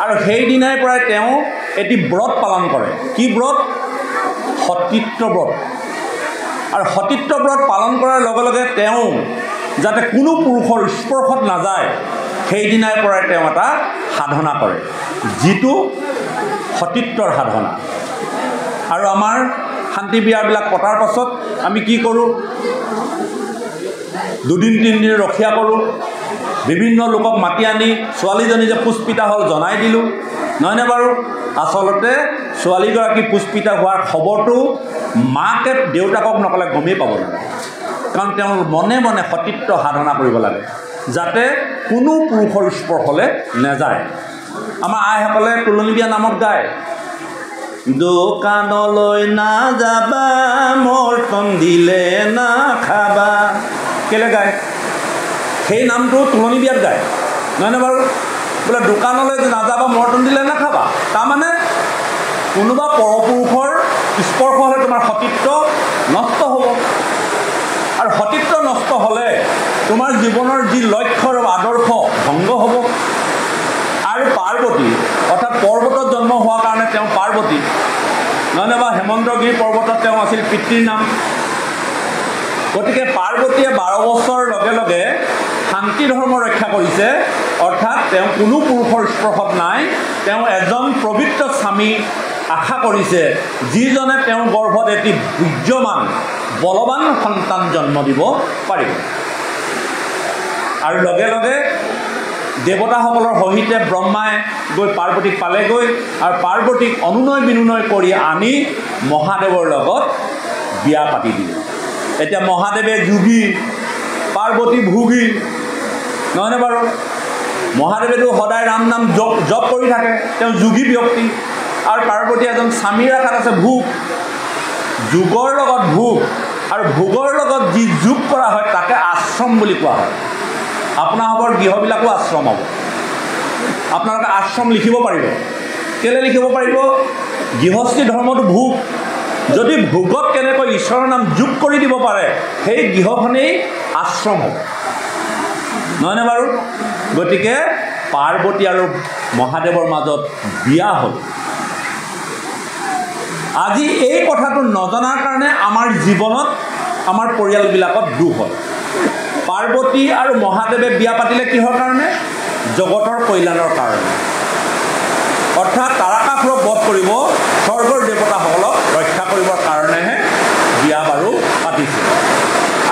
আৰু সেইদিনাৰ পৰাই তেওঁ এটি ব্ৰত পালন কৰে। কি ব্ৰত? সতীত্ব ব্ৰত। আৰু সতীত্ব ব্ৰত পালন কৰাৰ লগে লগে তেওঁ যাতে কোনো পুৰুষৰ স্পৰ্শত নাযায়, সেইদিনাৰ পৰাই তেওঁ এটা সাধনা কৰে, যিটো সতীত্বৰ সাধনা। আৰু আমাৰ শান্তি বিয়াবিলাক পতাৰ পাছত আমি কি কৰোঁ? 2-3 দিন ৰখীয়া কৰোঁ, বিভিন্ন লোকক মাতি আনি ছোৱালীজনী যে পুষ্পিতা হ'ল জনাই দিলোঁ, নহয়নে বাৰু? আচলতে ছোৱালীগৰাকী পুষ্পিতা হোৱাৰ খবৰটো মাকে দেউতাকক নক'লে গমেই পাব লাগে, কাৰণ তেওঁ মনে মনে সতীত্ব সাধনা কৰিব লাগে, যাতে কোনো পুৰুষৰ স্পৰ্শলৈ নাযায়। আমাৰ আইসকলে তোলনি বিয়া নামত গায়, দোকানলৈ নাযাবা, মৰ্টন দিলে নাখাবা। কেলৈ গায়? সেই নামটো তোলনি বিয়াত গায়, নহয়নে বাৰু? বোলে দোকানলৈ নাযাবা, মৰ্টন দিলে নাখাবা। তাৰমানে কোনোবা পৰপুৰুষৰ স্পৰ্শ হ'লে তোমাৰ সতীত্ব নষ্ট হ'ব, আৰু সতীত্ব নষ্ট হ'লে তোমাৰ জীৱনৰ যি লক্ষ্য আৰু আদৰ্শ ভংগ হ'ব। আৰু পাৰ্বতী অৰ্থাৎ পৰ্বতত জন্ম হোৱাৰ কাৰণে তেওঁ পাৰ্বতী, নহয়নে বা? হেমন্তগিৰি পৰ্বতত তেওঁ আছিল পিতৃৰ নাম। গতিকে পাৰ্বতীয়ে 12 বছৰৰ লগে লগে শান্তি ধৰ্ম ৰক্ষা কৰিছে, অৰ্থাৎ তেওঁ কোনো পুৰুষৰ স্পৰ্শত নাই। তেওঁ এজন পবিত্ৰ স্বামী আশা কৰিছে, যিজনে তেওঁৰ গৰ্ভত এটি বীৰ্যমান বলৱান সন্তান জন্ম দিব পাৰিব। আৰু লগে লগে দেৱতাসকলৰ সহিতে ব্ৰহ্মাই গৈ পাৰ্বতীক পালেগৈ, আৰু পাৰ্বতীক অনুনয় বিনুনয় কৰি আনি মহাদেৱৰ লগত বিয়া পাতি দিলে। এতিয়া মহাদেৱে যোগী, পাৰ্বতী ভোগী, নহয়নে বাৰু? মহাদেৱেতো সদায় ৰাম নাম জপ কৰি থাকে, তেওঁ যোগী ব্যক্তি, আৰু পাৰ্বতী এজন স্বামীৰ আশাত আছে ভোগ। যোগৰ লগত ভোগ আৰু ভোগৰ লগত যি যোগ কৰা হয় তাকে আশ্ৰম বুলি কোৱা হয়। আপোনালোকৰ গৃহবিলাকো আশ্ৰম হ'ব। আপোনালোকে আশ্ৰম লিখিব পাৰিব। কেলৈ লিখিব পাৰিব? গৃহস্থী ধৰ্মটো ভোগ। যদি ভোগত কেনেকৈ ঈশ্বৰৰ নাম যোগ কৰি দিব পাৰে, সেই গৃহখনেই আশ্ৰম হ'ব, নহয়নে বাৰু? গতিকে পাৰ্বতী আৰু মহাদেৱৰ মাজত বিয়া হ'ল। আজি এই কথাটো নজনাৰ কাৰণে আমাৰ জীৱনত, আমাৰ পৰিয়ালবিলাকত দুখ হয়। পাৰ্বতী আৰু মহাদেৱে বিয়া পাতিলে কিহৰ কাৰণে? জগতৰ কল্যাণৰ কাৰণে, অৰ্থাৎ তাৰাকাসুৰক বধ কৰিব, স্বৰ্গৰ দেৱতাসকলক ৰক্ষা কৰিবৰ কাৰণেহে বিয়া বাৰু পাতিছিল।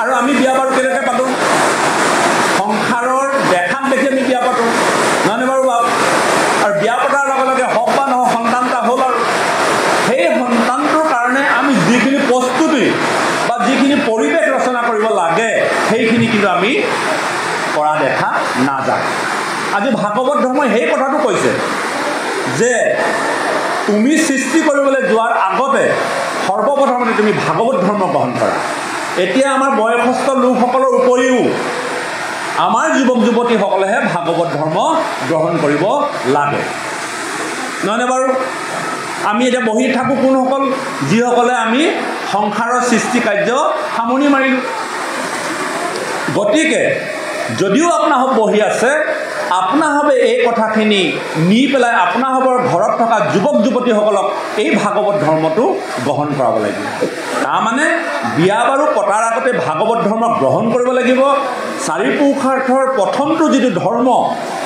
আৰু আমি বিয়া বাৰু কেনেকৈ পাতোঁ? সংসাৰৰ দেখাত দেখি আমি বিয়া পাতোঁ, নহয়নে বাৰু? আৰু বিয়া পতাৰ লগে লগে হওক বা নহওক সন্তান এটা হ'ল, আৰু সেই সন্তানটোৰ কাৰণে আমি যিখিনি প্ৰস্তুতি বা যিখিনি পৰিৱেশ ৰচনা কৰিব লাগে, সেইখিনি কিন্তু আমি কৰা দেখা নাযায়। আজি ভাগৱত ধৰ্মই সেই কথাটো কৈছে যে তুমি সৃষ্টি কৰিবলৈ যোৱাৰ আগতে সৰ্বপ্ৰথমতে তুমি ভাগৱত ধৰ্ম গ্ৰহণ কৰা। এতিয়া আমাৰ বয়সস্থ লোকসকলৰ উপৰিও আমাৰ যুৱক যুৱতীসকলেহে ভাগৱত ধৰ্ম গ্ৰহণ কৰিব লাগে, নহয়নে বাৰু? আমি এতিয়া বহি থাকোঁ কোনসকল? যিসকলে আমি সংসাৰৰ সৃষ্টি কাৰ্য সামৰণি মাৰিলোঁ। গতিকে যদিও আপোনাসব বহি আছে, আপোনাসবে এই কথাখিনি নি পেলাই আপোনাসবৰ ঘৰত থকা যুৱক যুৱতীসকলক এই ভাগৱত ধৰ্মটো গ্ৰহণ কৰাব লাগিব। তাৰমানে বিয়া বাৰু পতাৰ আগতে ভাগৱত ধৰ্ম গ্ৰহণ কৰিব লাগিব। 4 পুৰুষাৰ্থৰ প্ৰথমটো যিটো ধৰ্ম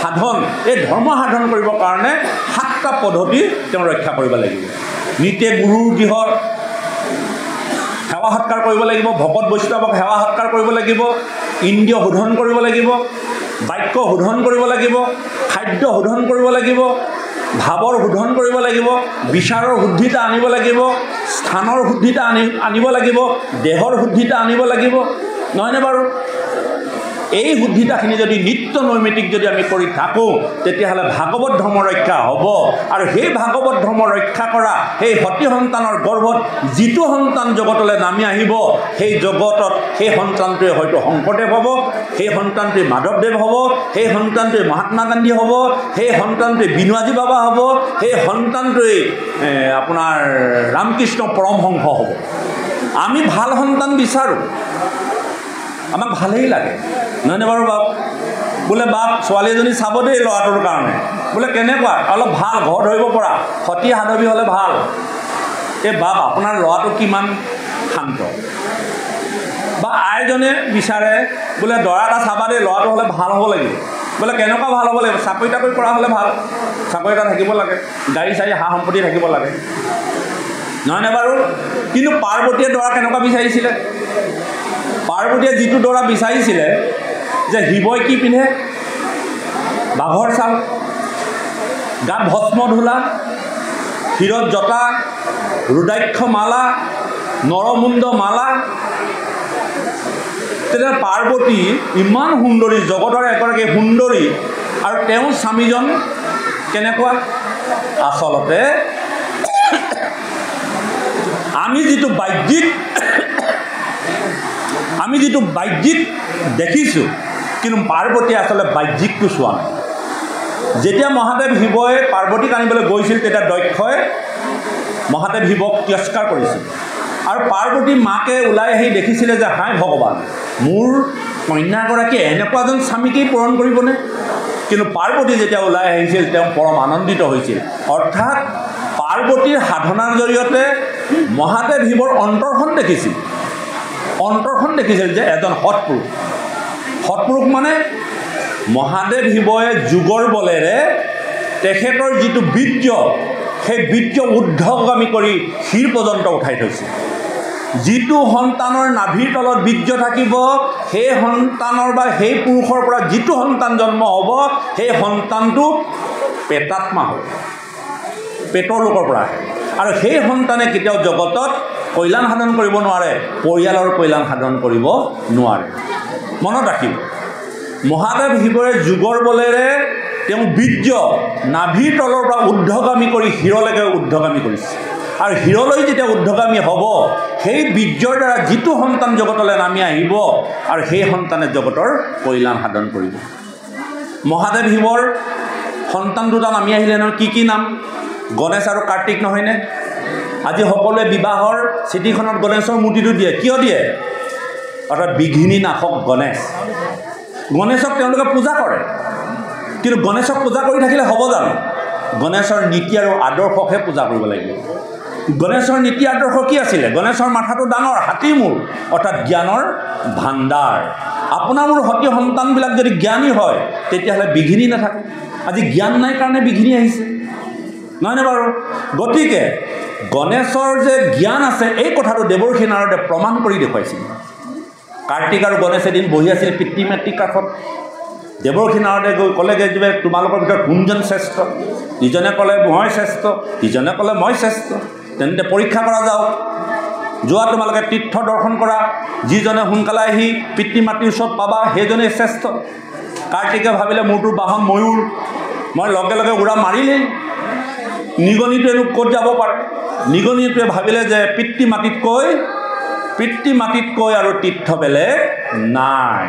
সাধন, এই ধৰ্ম সাধন কৰিবৰ কাৰণে 7টা পদ্ধতি তেওঁ ৰক্ষা কৰিব লাগিব। নিতে গুৰুৰ গৃহৰ সেৱা সৎকাৰ কৰিব লাগিব, ভকত বৈষ্ণৱক সেৱা সৎকাৰ কৰিব লাগিব, ইন্দ্ৰিয় শোধন কৰিব লাগিব, বাক্য শোধন কৰিব লাগিব, খাদ্য শোধন কৰিব লাগিব, ভাৱৰ শোধন কৰিব লাগিব, বিচাৰৰ শুদ্ধিতা আনিব লাগিব, স্থানৰ শুদ্ধিতা আনিব লাগিব, দেহৰ শুদ্ধিতা আনিব লাগিব, নহয়নে বাৰু? এই শুদ্ধিতাখিনি যদি নিত্য নৈমিত্তিক যদি আমি কৰি থাকোঁ তেতিয়াহ'লে ভাগৱত ধৰ্ম ৰক্ষা হ'ব। আৰু সেই ভাগৱত ধৰ্ম ৰক্ষা কৰা সেই সতী সন্তানৰ গৰ্ভত যিটো সন্তান জগতলৈ নামি আহিব, সেই জগতত সেই সন্তানটোৱে হয়তো শংকৰদেৱ হ'ব, সেই সন্তানটোৱে মাধৱদেৱ হ'ব, সেই সন্তানটোৱে মহাত্মা গান্ধী হ'ব, সেই সন্তানটোৱে বিনোৱাজী বাবা হ'ব, সেই সন্তানটোৱে আপোনাৰ ৰামকৃষ্ণ পৰমহংস হ'ব। আমি ভাল সন্তান বিচাৰোঁ, আমাক ভালেই লাগে, নহয়নে বাৰু বাপ? বোলে বাপ ছোৱালী এজনী চাব দেই ল'ৰাটোৰ কাৰণে, বোলে কেনেকুৱা, অলপ ভাল ঘৰ ধৰিব পৰা, সতী সাধৱী হ'লে ভাল। এই বাপ আপোনাৰ ল'ৰাটো কিমান শান্ত, বা আইজনে বিচাৰে বোলে দৰা এটা চাবা দেই, ল'ৰাটো হ'লে ভাল হ'ব লাগিব, বোলে কেনেকুৱা ভাল হ'ব লাগিব, চাকৰি তাকৰি কৰা হ'লে ভাল, চাকৰি এটা থাকিব লাগে, গাড়ী চাড়ী সা সম্পত্তি থাকিব লাগে, নহয়নে বাৰু? কিন্তু পাৰ্বতীয়ে দৰা কেনেকুৱা বিচাৰিছিলে? পাৰ্বতীয়ে যিটো দৰা বিচাৰিছিলে যে শিৱই কি পিন্ধে, বাঘৰ ছাল, গাত ভস্ম ধূলা, শিৰত জটা, ৰুদ্ৰাক্ষ মালা, নৰমুণ্ড মালা। তেতিয়া পাৰ্বতী ইমান সুন্দৰী, জগতৰ এগৰাকী সুন্দৰী, আৰু তেওঁৰ স্বামীজন কেনেকুৱা? আচলতে আমি যিটো বাহ্যিক দেখিছোঁ, কিন্তু পাৰ্বতীয়ে আচলতে বাহ্যিকটো চোৱা নাই। যেতিয়া মহাদেৱ শিৱই পাৰ্বতীক আনিবলৈ গৈছিল, তেতিয়া দক্ষই মহাদেৱ শিৱক তিৰস্কাৰ কৰিছিল, আৰু পাৰ্বতী মাকে ওলাই আহি দেখিছিলে যে হাই ভগৱান, মোৰ কন্যাগৰাকী এনেকুৱা এজন স্বামীকেই পূৰণ কৰিবনে? কিন্তু পাৰ্বতী যেতিয়া ওলাই আহিছিল, তেওঁ পৰম আনন্দিত হৈছিল। অৰ্থাৎ পাৰ্বতীৰ সাধনাৰ জৰিয়তে মহাদেৱ শিৱৰ অন্তৰখন দেখিছিল, যে এজন সৎপুৰুষ মানে মহাদেৱ শিৱই যোগৰ বলেৰে তেখেতৰ যিটো বীৰ্য, সেই বীৰ্য ঊৰ্ধ্বগামী কৰি শিৰ পৰ্যন্ত উঠাই থৈছিল। যিটো সন্তানৰ নাভিৰ তলত বীৰ্য থাকিব, সেই সন্তানৰ বা সেই পুৰুষৰ পৰা যিটো সন্তান জন্ম হ'ব, সেই সন্তানটো পেটাত্মা হ'ব, পেটৰ লোকৰ পৰা আহে, আৰু সেই সন্তানে কেতিয়াও জগতত কল্যাণ সাধন কৰিব নোৱাৰে, পৰিয়ালৰ কল্যাণ সাধন কৰিব নোৱাৰে। মনত ৰাখিব, মহাদেৱ শিৱৰে যোগৰ বলেৰে তেওঁ বীৰ্য নাভিৰ তলৰ পৰা ঊৰ্ধ্বগামী কৰি শিৰলৈকে ঊৰ্ধ্বগামী কৰিছে, আৰু শিৰলৈ যেতিয়া ঊৰ্ধ্বগামী হ'ব, সেই বীৰ্যৰ দ্বাৰা যিটো সন্তান জগতলৈ নামি আহিব, আৰু সেই সন্তানে জগতৰ কল্যাণ সাধন কৰিব। মহাদেৱ শিৱৰ সন্তান দুটা নামি আহিলে নহয়, কি নাম? গণেশ আৰু কাৰ্তিক, নহয়নে? আজি সকলোৱে বিবাহৰ চিঠিখনত গণেশৰ মূৰ্তিটো দিয়ে, কিয় দিয়ে? অৰ্থাৎ বিঘিনি নাশক গণেশক তেওঁলোকে পূজা কৰে। কিন্তু গণেশক পূজা কৰি থাকিলে হ'ব জানো? গণেশৰ নীতি আৰু আদৰ্শকহে পূজা কৰিব লাগিব। গণেশৰ নীতি আদৰ্শ কি আছিলে? গণেশৰ মাথাটো ডাঙৰ, হাতীৰ মূৰ, অৰ্থাৎ জ্ঞানৰ ভাণ্ডাৰ। আপোনাৰ মোৰ সতী সন্তানবিলাক যদি জ্ঞানী হয়, তেতিয়াহ'লে বিঘিনি নাথাকে। আজি জ্ঞান নাই কাৰণে বিঘিনি আহিছে, নহয়নে বাৰু? গতিকে গণেশৰ যে জ্ঞান আছে, এই কথাটো দেৱৰ্ষি নাৰদে প্ৰমাণ কৰি দেখুৱাইছিল। কাৰ্তিক আৰু গণেশ এদিন বহি আছিল পিতৃ মাতৃৰ কাষত। দেৱৰ্ষি নাৰদে গৈ ক'লেগৈ যে তোমালোকৰ ভিতৰত কোনজন শ্ৰেষ্ঠ? ইজনে ক'লে মই শ্ৰেষ্ঠ, ইজনে ক'লে মই শ্ৰেষ্ঠ। তেন্তে পৰীক্ষা কৰা যাওক, যোৱা তোমালোকে তীৰ্থ দৰ্শন কৰা, যিজনে সোনকালে আহি পিতৃ মাতৃৰ ওচৰত পাবা, সেইজনেই শ্ৰেষ্ঠ। কাৰ্তিকে ভাবিলে মোৰটোৰ বাহন ময়ূৰ, মই লগে লগে উৰা মাৰিলেই, নিগনিটোৱেনো ক'ত যাব পাৰে? নিগনিটোৱে ভাবিলে যে পিতৃ মাতৃতকৈ আৰু তীৰ্থ বেলেগ নাই।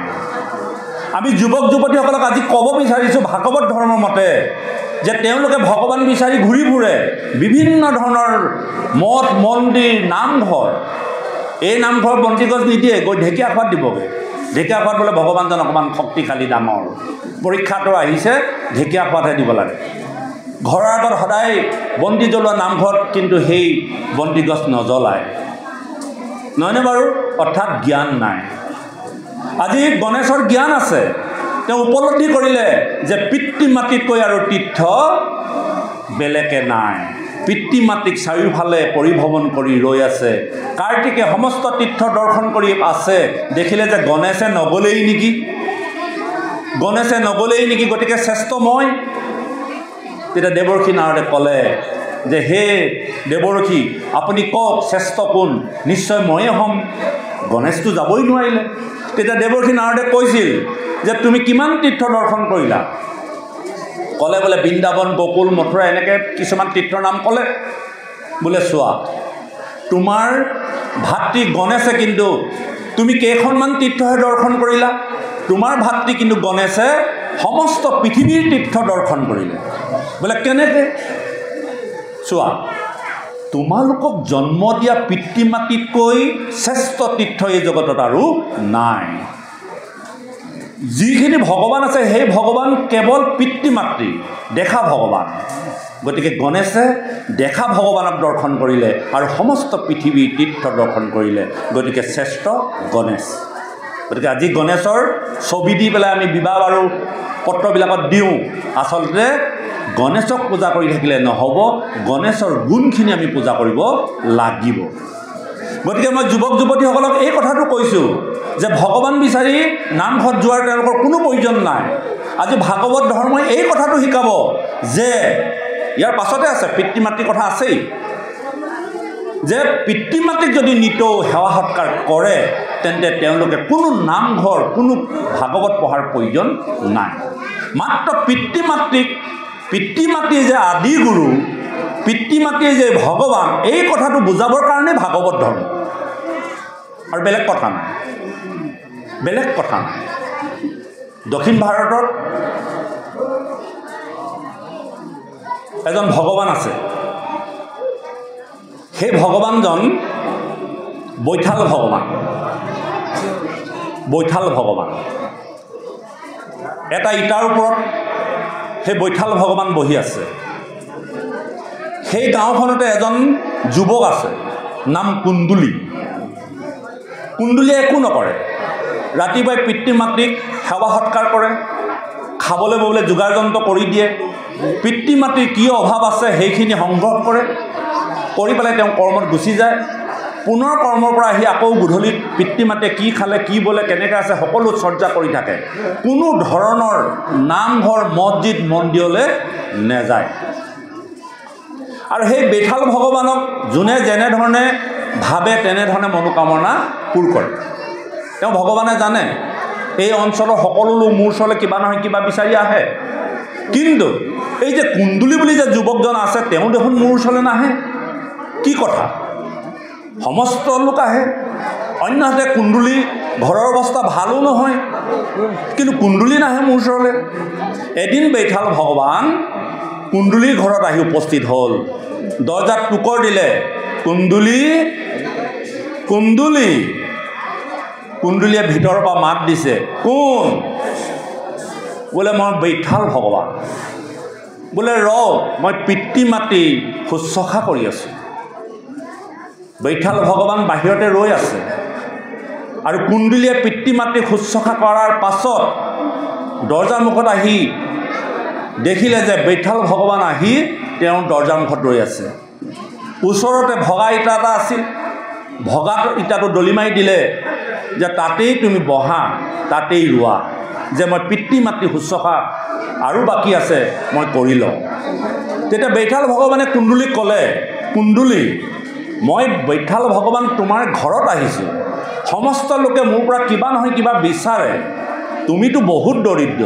আমি যুৱক যুৱতীসকলক আজি ক'ব বিচাৰিছোঁ ভাগৱত ধৰ্মৰ মতে যে তেওঁলোকে ভগৱান বিচাৰি ঘূৰি ফুৰে, বিভিন্ন ধৰণৰ মঠ মন্দিৰ নামঘৰ, এই নামঘৰ বন্তিগছ নিদিয়ে, গৈ ঢেকীয়াখোৱাত দিবগৈ। ঢেকীয়াখোৱাত বোলে ভগৱানজন অকণমান শক্তিশালী ডাঙৰ, পৰীক্ষাটো আহিছে, ঢেকীয়াখোৱাতহে দিব লাগে। ঘৰৰ আগত সদায় বন্তি জ্বলোৱা নামঘৰত কিন্তু সেই বন্তিগছ নজ্বলায়, নহয়নে বাৰু? অৰ্থাৎ জ্ঞান নাই। আজি গণেশৰ জ্ঞান আছে, তেওঁ উপলব্ধি কৰিলে যে পিতৃ মাতৃতকৈ আৰু তীৰ্থ বেলেগে নাই। পিতৃ মাতৃক চাৰিওফালে পৰিভ্ৰমণ কৰি ৰৈ আছে। কাৰ্তিকে সমস্ত তীৰ্থ দৰ্শন কৰি আছে, দেখিলে যে গণেশে নগ'লেই নেকি, গতিকে শ্ৰেষ্ঠ মই। তেতিয়া দেৱৰ্ষি নাৰদে ক'লে যে হে দেৱৰ্ষি, আপুনি কওক শ্ৰেষ্ঠ কোন? নিশ্চয় ময়ে হ'ম। গণেশটো যাবই নোৱাৰিলে। তেতিয়া দেৱৰ্ষি নাৰদে কৈছিল যে তুমি কিমান তীৰ্থ দৰ্শন কৰিলা ক'লে বোলে বৃন্দাবন গকুল মথুৰা এনেকৈ কিছুমান তীৰ্থৰ নাম ক'লে বোলে চোৱা তোমাৰ ভাতৃ গণেশে কিন্তু তুমি কেইখনমান তীৰ্থহে দৰ্শন কৰিলা তোমাৰ ভাতৃ কিন্তু গণেশে সমস্ত পৃথিৱীৰ তীৰ্থ দৰ্শন কৰিলে বোলে কেনেকৈ চোৱা তোমালোকক জন্ম দিয়া পিতৃ মাতৃতকৈ শ্ৰেষ্ঠ তীৰ্থ এই জগতত আৰু নাই যিখিনি ভগৱান আছে সেই ভগৱান কেৱল পিতৃ মাতৃ দেখা ভগৱান গতিকে গণেশে দেখা ভগৱানক দৰ্শন কৰিলে আৰু সমস্ত পৃথিৱীৰ তীৰ্থ দৰ্শন কৰিলে গতিকে শ্ৰেষ্ঠ গণেশ গতিকে আজি গণেশৰ ছবি দি পেলাই আমি বিবাহ আৰু পত্ৰবিলাকত দিওঁ আচলতে গণেশক পূজা কৰি থাকিলে নহ'ব গণেশৰ গুণখিনি আমি পূজা কৰিব লাগিব গতিকে মই যুৱক যুৱতীসকলক এই কথাটো কৈছোঁ যে ভগৱান বিচাৰি নামঘৰত যোৱাৰ তেওঁলোকৰ কোনো প্ৰয়োজন নাই আজি ভাগৱত ধৰ্মই এই কথাটো শিকাব যে ইয়াৰ পাছতে আছে পিতৃ মাতৃৰ কথা আছেই যে পিতৃ মাতৃক যদি নিতৌ সেৱা সৎকাৰ কৰে তেন্তে তেওঁলোকে কোনো নামঘৰ কোনো ভাগৱত পঢ়াৰ প্ৰয়োজন নাই মাত্ৰ পিতৃ মাতৃ যে আদি গুৰু পিতৃ মাতৃয়ে যে ভগৱান এই কথাটো বুজাবৰ কাৰণে ভাগৱত ধৰ্ম আৰু বেলেগ কথা নাই দক্ষিণ ভাৰতত এজন ভগৱান আছে সেই ভগৱানজন বৈঠাল ভগৱান এটা ইটাৰ ওপৰত সেই বৈঠাল ভগৱান বহি আছে সেই গাঁওখনতে এজন যুৱক আছে নাম কুন্দুলীয়ে একো নকৰে ৰাতিপুৱাই পিতৃ মাতৃক সেৱা সৎকাৰ কৰে খাবলৈ ববলৈ যোগাৰ যন্ত্ৰ কৰি দিয়ে পিতৃ মাতৃৰ কি অভাৱ আছে সেইখিনি সংগ্ৰহ কৰে কৰি পেলাই তেওঁ কৰ্মত গুচি যায় পুনৰ কৰ্মৰ পৰা আহি আকৌ গধূলিত পিতৃ মাতৃয়ে কি খালে কি বোলে কেনেকৈ আছে সকলো চৰ্চা কৰি থাকে কোনো ধৰণৰ নামঘৰ মছজিদ মন্দিৰলৈ নেযায় আৰু সেই বৈঠাল ভগৱানক যোনে যেনেধৰণে ভাবে তেনেধৰণে মনোকামনা পূৰ কৰে তেওঁ ভগৱানে জানে এই অঞ্চলৰ সকলো লোক মোৰ ওচৰলৈ কিবা নহয় কিবা বিচাৰি আহে কিন্তু এই যে কুন্দুলী বুলি যে যুৱকজন আছে তেওঁ দেখোন মোৰ ওচৰলৈ নাহে কি কথা সমস্ত লোক আহে অন্যহাতে কুন্দুলী ঘৰৰ অৱস্থা ভালো নহয় কিন্তু কুন্দুলী নাহে মোৰ ওচৰলৈ এদিন বৈঠাল ভগৱান কুন্দুলীৰ ঘৰত আহি উপস্থিত হ'ল দৰ্জাত টুকৰ দিলে কুন্দুলীয়ে ভিতৰৰ পৰা মাত দিছে কোন বোলে মই বৈঠাল ভগৱান বোলে মই পিতৃ মাতৃ শুশ্ৰূষা কৰি আছোঁ বৈঠাল ভগৱান বাহিৰতে ৰৈ আছে আৰু কুন্দুলীয়ে পিতৃ মাতৃক শুশ্ৰূষা কৰাৰ পাছত দৰ্জাৰ মুখত আহি দেখিলে যে বৈঠাল ভগৱান আহি তেওঁ দৰ্জাৰ মুখত ৰৈ আছে ওচৰতে ভগা ইটা এটা আছিল ভগা ইটাটো দলি মাৰি দিলে যে তাতেই তুমি বহা তাতেই ৰোৱা যে মই পিতৃ মাতৃ শুশ্ৰূষা আৰু বাকী আছে মই কৰি লওঁ তেতিয়া বৈঠাল ভগৱানে কুন্দুলীক ক'লে কুন্দুলী মই বৈঠাল ভগৱান তোমাৰ ঘৰত আহিছোঁ সমস্ত লোকে মোৰ পৰা কিবা নহয় কিবা বিচাৰে তুমিতো বহুত দৰিদ্ৰ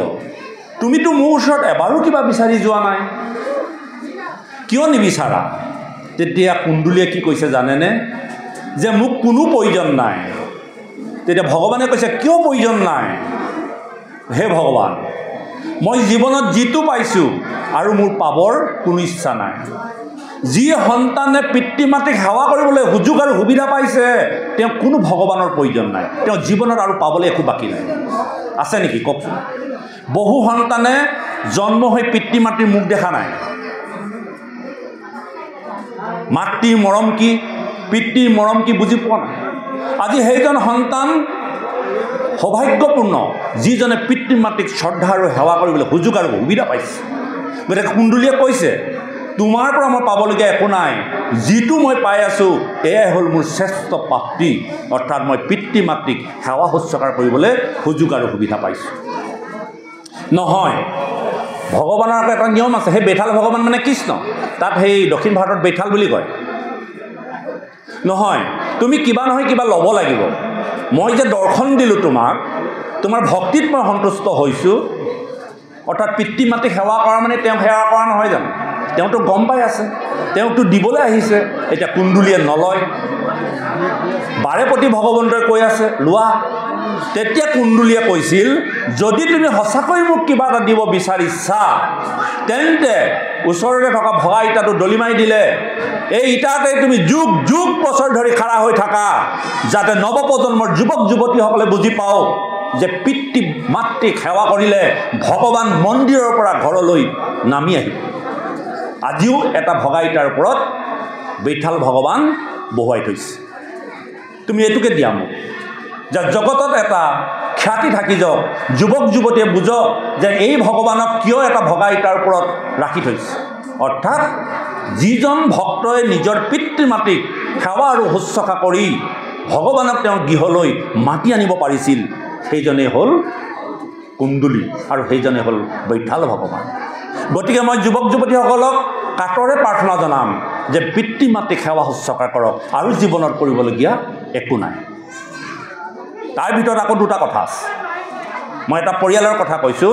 তুমিতো মোৰ ওচৰত এবাৰো কিবা বিচাৰি যোৱা নাই কিয় নিবিচাৰা তেতিয়া কুন্দুলীয়ে কি কৈছে জানেনে যে মোক কোনো প্ৰয়োজন নাই তেতিয়া ভগৱানে কৈছে কিয় প্ৰয়োজন নাই হে ভগৱান মই জীৱনত যিটো পাইছোঁ আৰু মোৰ পাবৰ কোনো ইচ্ছা নাই যি সন্তানে পিতৃ মাতৃক সেৱা কৰিবলৈ সুযোগ আৰু সুবিধা পাইছে তেওঁ কোনো ভগৱানৰ প্ৰয়োজন নাই তেওঁ জীৱনত আৰু পাবলৈ একো বাকী নাই আছে নেকি কওকচোন বহু সন্তানে জন্ম হৈ পিতৃ মাতৃৰ মুখ দেখা নাই মাতৃৰ মৰম কি পিতৃৰ মৰম কি বুজি পোৱা নাই আজি সেইজন সন্তান সৌভাগ্যপূৰ্ণ যিজনে পিতৃ মাতৃক শ্ৰদ্ধা আৰু সেৱা কৰিবলৈ সুযোগ আৰু সুবিধা পাইছে গতিকে কুন্দুলীয়ে কৈছে তোমাৰ পৰা মই পাবলগীয়া একো নাই যিটো মই পাই আছোঁ এয়াই হ'ল মোৰ শ্ৰেষ্ঠ প্ৰাপ্তি অৰ্থাৎ মই পিতৃ মাতৃক সেৱা শুশ্ৰূষা কৰিবলৈ সুযোগ আৰু সুবিধা পাইছোঁ নহয় ভগৱানৰ আকৌ এটা নিয়ম আছে সেই বৈঠাল ভগৱান মানে কৃষ্ণ তাত সেই দক্ষিণ ভাৰতত বৈঠাল বুলি কয় নহয় তুমি কিবা নহয় কিবা ল'ব লাগিব মই যে দৰ্শন দিলোঁ তোমাক তোমাৰ ভক্তিত মই সন্তুষ্ট হৈছোঁ। অৰ্থাৎ পিতৃ মাতৃক সেৱা কৰা মানে তেওঁক সেৱা কৰা নহয় জানো? তেওঁতো গম পাই আছে, তেওঁকতো দিবলৈ আহিছে, এতিয়া কুণ্ডলীয়ে নলয়। বাৰে প্ৰতি ভগৱন্তই কৈ আছে লোৱা। তেতিয়া কুণ্ডলীয়ে কৈছিল, যদি তুমি সঁচাকৈ মোক কিবা এটা দিব বিচাৰিছা, তেন্তে ওচৰতে থকা ভগা ইটাটো দলি মাৰি দিলে এই ইটাতে তুমি যুগ যুগ বছৰ ধৰি খাৰা হৈ থাকা, যাতে নৱপ্ৰজন্মৰ যুৱক যুৱতীসকলে বুজি পাওক যে পিতৃ মাতৃক সেৱা কৰিলে ভগৱান মন্দিৰৰ পৰা ঘৰলৈ নামি আহিব। আজিও এটা ভগা ইটাৰ ওপৰত বৈঠাল ভগৱান বহুৱাই থৈছে। তুমি এইটোকে দিয়া মোক, যে জগতত এটা খ্যাতি থাকি যাওক, যুৱক যুৱতীয়ে বুজক যে এই ভগৱানক কিয় এটা ভগা ইটাৰ ওপৰত ৰাখি থৈছে। অৰ্থাৎ যিজন ভক্তই নিজৰ পিতৃ মাতৃক সেৱা আৰু শুশ্ৰূষা কৰি ভগৱানক তেওঁৰ গৃহলৈ মাতি আনিব পাৰিছিল, সেইজনেই হ'ল কুণ্ডলী আৰু সেইজনেই হ'ল বৈঠাল ভগৱান। গতিকে মই যুৱক যুৱতীসকলক কাটৰে প্ৰাৰ্থনা জনাম যে পিতৃ মাতৃক সেৱা শুশ্ৰূষা কৰক, আৰু জীৱনত কৰিবলগীয়া একো নাই। তাৰ ভিতৰত আকৌ দুটা কথা আছে। মই এটা পৰিয়ালৰ কথা কৈছোঁ,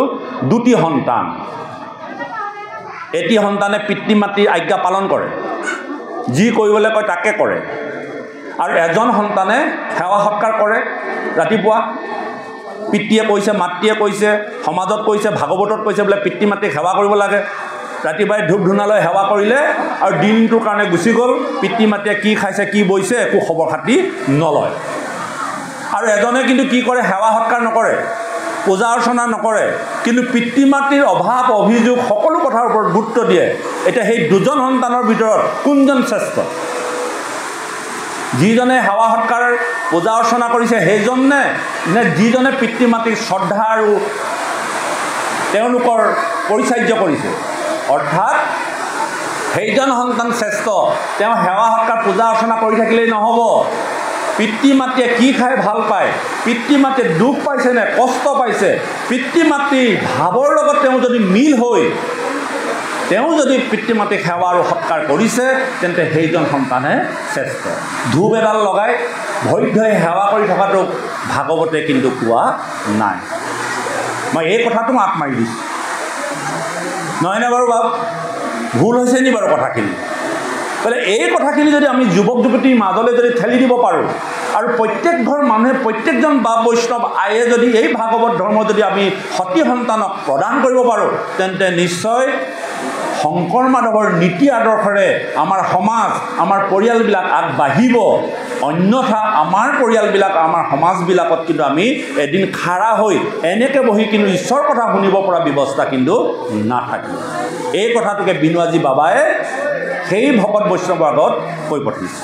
দুটি সন্তান। এটি সন্তানে পিতৃ মাতৃৰ আজ্ঞা পালন কৰে, যি কৰিবলৈ কয় তাকে কৰে, আৰু এজন সন্তানে সেৱা সৎকাৰ কৰে। ৰাতিপুৱা পিতৃয়ে কৈছে, মাতৃয়ে কৈছে, সমাজত কৈছে, ভাগৱতত কৈছে বোলে পিতৃ মাতৃক সেৱা কৰিব লাগে। ৰাতিপুৱাই ধূপ ধূনালৈ সেৱা কৰিলে আৰু দিনটোৰ কাৰণে গুচি গ'ল। পিতৃ মাতৃয়ে কি খাইছে কি বৈছে একো খবৰ খাতি নলয়। আৰু এজনে কিন্তু কি কৰে, সেৱা সৎকাৰ নকৰে, পূজা অৰ্চনা নকৰে, কিন্তু পিতৃ মাতৃৰ অভাৱ অভিযোগ সকলো কথাৰ ওপৰত গুৰুত্ব দিয়ে। এতিয়া সেই দুজন সন্তানৰ ভিতৰত কোনজন শ্ৰেষ্ঠ? যিজনে সেৱা সৎকাৰ পূজা অৰ্চনা কৰিছে সেইজনে, নে যিজনে পিতৃ মাতৃক শ্ৰদ্ধা আৰু তেওঁলোকৰ পৰিচাৰ্য কৰিছে? অৰ্থাৎ সেইজন সন্তান শ্ৰেষ্ঠ। তেওঁ সেৱা সৎকাৰ পূজা অৰ্চনা কৰি থাকিলেই নহ'ব, পিতৃ মাতৃয়ে কি খাই ভাল পায়, পিতৃ মাতৃয়ে দুখ পাইছে নে কষ্ট পাইছে, পিতৃ মাতৃৰ ভাৱৰ লগত তেওঁ যদি মিল হৈ তেওঁ যদি পিতৃ মাতৃক সেৱা আৰু সৎকাৰ কৰিছে, তেন্তে সেইজন সন্তানে শ্ৰেষ্ঠ। ধূপ এডাল লগাই ভৰিত সেৱা কৰি থকাটোক ভাগৱতে কিন্তু কোৱা নাই। মই এই কথাটো আঁক মাৰি দিছোঁ, নহয়নে বাৰু? বাপ ভুল হৈছে নি বাৰু কথাখিনি? বোলে এই কথাখিনি যদি আমি যুৱক যুৱতীৰ মাজলৈ যদি ঠেলি দিব পাৰোঁ, আৰু প্ৰত্যেক ঘৰ মানুহে প্ৰত্যেকজন বাপ বৈষ্ণৱ আয়ে যদি এই ভাগৱত ধৰ্ম যদি আমি সতী সন্তানক প্ৰদান কৰিব পাৰোঁ, তেন্তে নিশ্চয় শংকৰ মাধৱৰ নীতি আদৰ্শৰে আমাৰ সমাজ, আমাৰ পৰিয়ালবিলাক আগবাঢ়িব। অন্যথা আমাৰ পৰিয়ালবিলাক, আমাৰ সমাজবিলাকত কিন্তু আমি এদিন খাৰা হৈ এনেকৈ বহি কিন্তু ঈশ্বৰৰ কথা শুনিব পৰা ব্যৱস্থা কিন্তু নাথাকিব। এই কথাটোকে বিনুৱাজী বাবাই সেই ভকত বৈষ্ণৱৰ আগত কৈ পঠিয়াইছে।